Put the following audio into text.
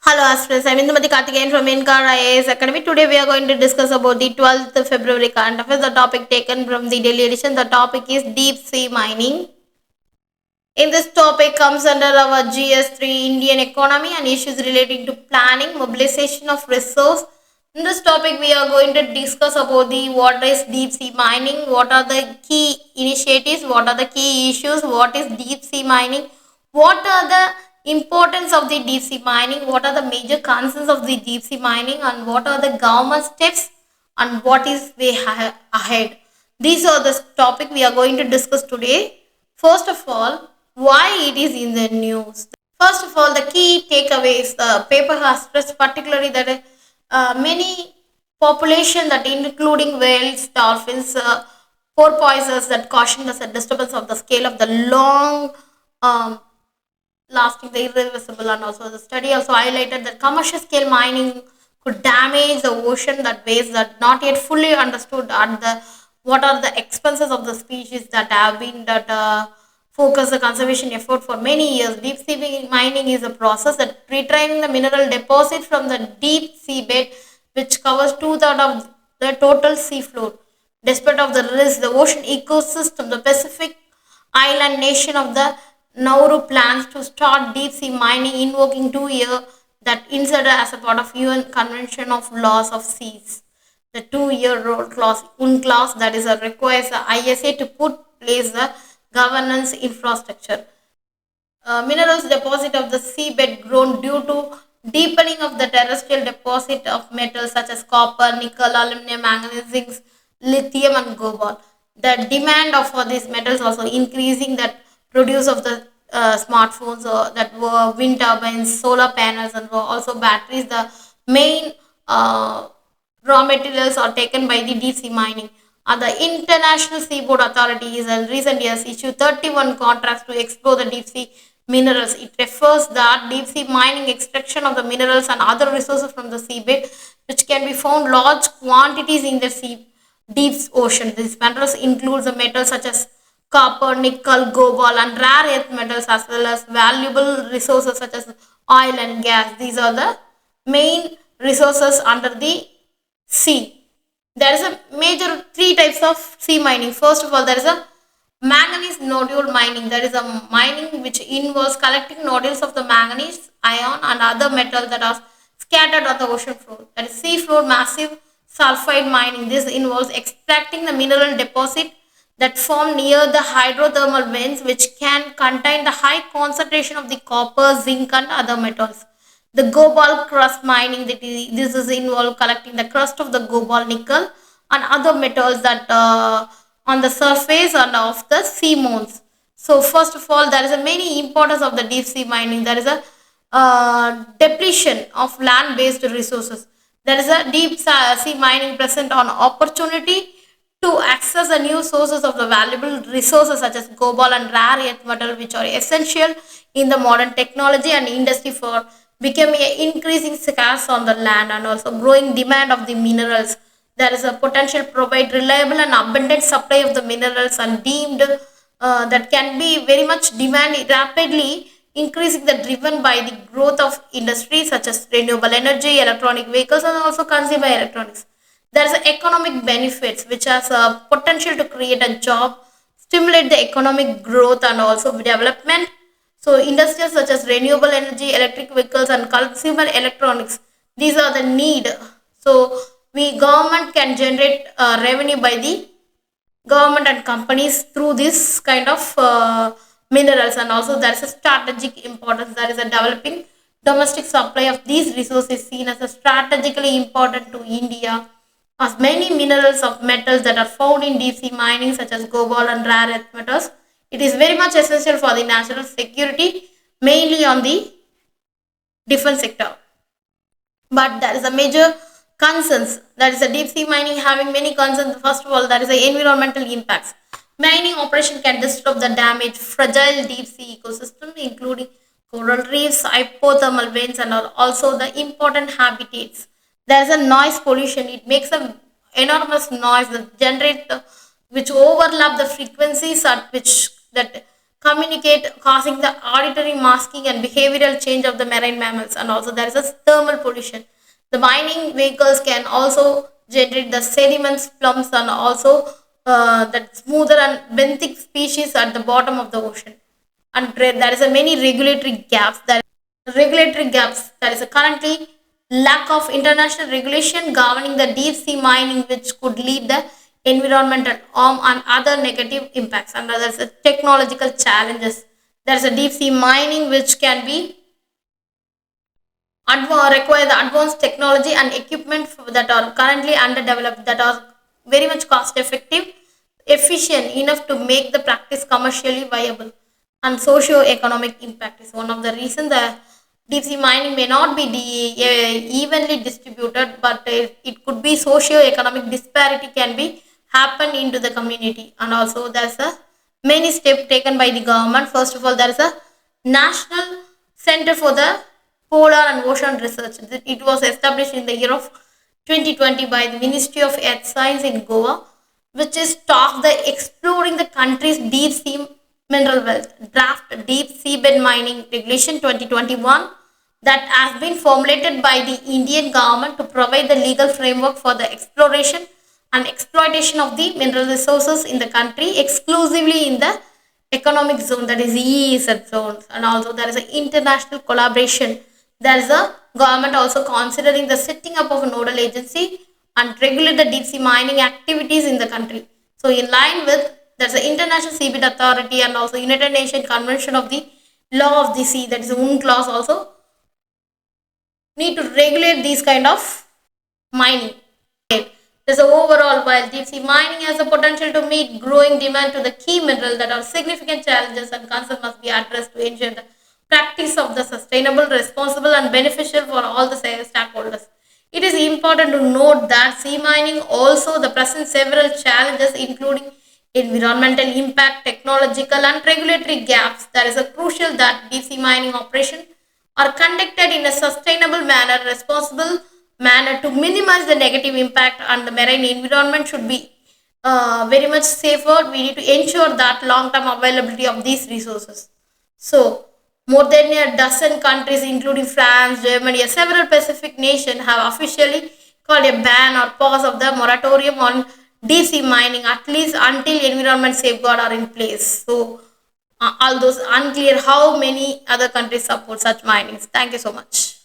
Hello aspirants, I'm Indumati Karthikeyan from Inkar IAS Academy. Today we are going to discuss about the 12th February current affairs. The topic taken from the daily edition. The topic is deep sea mining. In this topic comes under our GS3 Indian economy and issues relating to planning, mobilization of resource. In this topic we are going to discuss about the what is deep sea mining, what are the key initiatives, what are the key issues, what is deep sea mining, what are the importance of the deep sea mining, what are the major concerns of the deep sea mining, and what are the government steps and what is way ahead. These are the topic we are going to discuss today. First of all, why it is in the news. First of all, the key takeaways. The paper has stressed particularly that many population that including whales, dolphins, porpoises that caution us a disturbance of the scale of the long um, lasting the irreversible, and also the study also highlighted that commercial scale mining could damage the ocean that ways that not yet fully understood at the what are the expenses of the species that have been that focus the conservation effort for many years. Deep sea mining is a process that retrieving the mineral deposit from the deep seabed, which covers two-thirds of the total sea floor. Despite of the risk, the ocean ecosystem, the Pacific island nation of the Nauru plans to start deep sea mining, invoking 2 year that inserted as a part of UN Convention of Laws of Seas. The 2 year rule clause, UNCLOS, that is a requires the ISA to put place the governance infrastructure. Minerals deposit of the seabed grown due to deepening of the terrestrial deposit of metals such as copper, nickel, aluminum, manganese, zinc, lithium, and cobalt. The demand of for these metals also increasing that produce of the smartphones that were wind turbines, solar panels, and also batteries. The main raw materials are taken by the deep sea mining. The International Seaboard Authority is in recent years issued 31 contracts to explore the deep sea minerals. It refers that deep sea mining extraction of the minerals and other resources from the seabed, which can be found large quantities in the sea deep ocean. These minerals include the metals such as copper, nickel, cobalt, and rare earth metals, as well as valuable resources such as oil and gas. These are the main resources under the sea. There is a major three types of sea mining. First of all, there is a manganese nodule mining. That is a mining which involves collecting nodules of the manganese ion and other metals that are scattered on the ocean floor. That is sea floor massive sulfide mining. This involves extracting the mineral deposit that form near the hydrothermal vents, which can contain the high concentration of the copper, zinc, and other metals. The cobalt crust mining, this is involved collecting the crust of the cobalt, nickel, and other metals that on the surface and of the sea moons. So first of all, there is a many importance of the deep sea mining. There is a depletion of land-based resources. There is a deep sea mining present on opportunity to access the new sources of the valuable resources such as cobalt and rare earth metal, which are essential in the modern technology and industry for becoming an increasing scarce on the land and also growing demand of the minerals. There is a potential to provide reliable and abundant supply of the minerals and deemed that can be very much demanded rapidly increasing the driven by the growth of industries such as renewable energy, electronic vehicles, and also consumer electronics. There is economic benefits which has a potential to create a job, stimulate the economic growth and also development. So industries such as renewable energy, electric vehicles, and consumer electronics, these are the need. So we government can generate revenue by the government and companies through this kind of minerals, and also there is a strategic importance. There is a developing domestic supply of these resources seen as a strategically important to India, as many minerals of metals that are found in deep sea mining such as cobalt and rare earth metals, it is very much essential for the national security, mainly on the defense sector. But there is a major concerns. That is a deep sea mining having many concerns. First of all, there is a environmental impacts. Mining operation can disrupt the damaged fragile deep sea ecosystem, including coral reefs, hypothermal vents, and also the important habitats. There is a noise pollution. It makes a enormous noise that generate which overlap the frequencies at which that communicate, causing the auditory masking and behavioral change of the marine mammals. And also there is a thermal pollution. The mining vehicles can also generate the sediments, plumes, and also that smoother and benthic species at the bottom of the ocean. And there is a many regulatory gaps. There is a currently lack of international regulation governing the deep sea mining, which could lead the environmental harm and other negative impacts. And there is a technological challenges. There is a deep sea mining which can be require the advanced technology and equipment that are currently underdeveloped, that are very much cost effective, efficient enough to make the practice commercially viable. And socio-economic impact is one of the reasons the deep sea mining may not be evenly distributed, but it could be socio-economic disparity can be happen into the community. And also there's a many steps taken by the government. First of all, there is a national center for the polar and ocean research. It was established in the year of 2020 by the Ministry of Earth Science in Goa, which is tasked the exploring the country's deep sea mineral wealth. Draft Deep Seabed Mining Regulation 2021 that has been formulated by the Indian government to provide the legal framework for the exploration and exploitation of the mineral resources in the country exclusively in the economic zone, that is EEZ zones. And also there is an international collaboration. There is a government also considering the setting up of a nodal agency and regulate the deep sea mining activities in the country. So in line with there's the International Seabed Authority and also United Nations Convention of the Law of the Sea, that is UNCLOS, also need to regulate these kind of mining. There's an overall, while deep sea mining has the potential to meet growing demand to the key mineral, that are significant challenges and concerns must be addressed to ensure the practice of the sustainable, responsible, and beneficial for all the stakeholders. It is important to note that sea mining also the present several challenges, including environmental impact, technological and regulatory gaps. There is a crucial that deep sea mining operation are conducted in a sustainable manner, responsible manner to minimize the negative impact on the marine environment should be very much safer. We need to ensure that long-term availability of these resources. So, more than a dozen countries, including France, Germany, and several Pacific nations, have officially called a ban or pause of the moratorium on deep sea mining, at least until environment safeguards are in place. So, although unclear how many other countries support such minings. Thank you so much.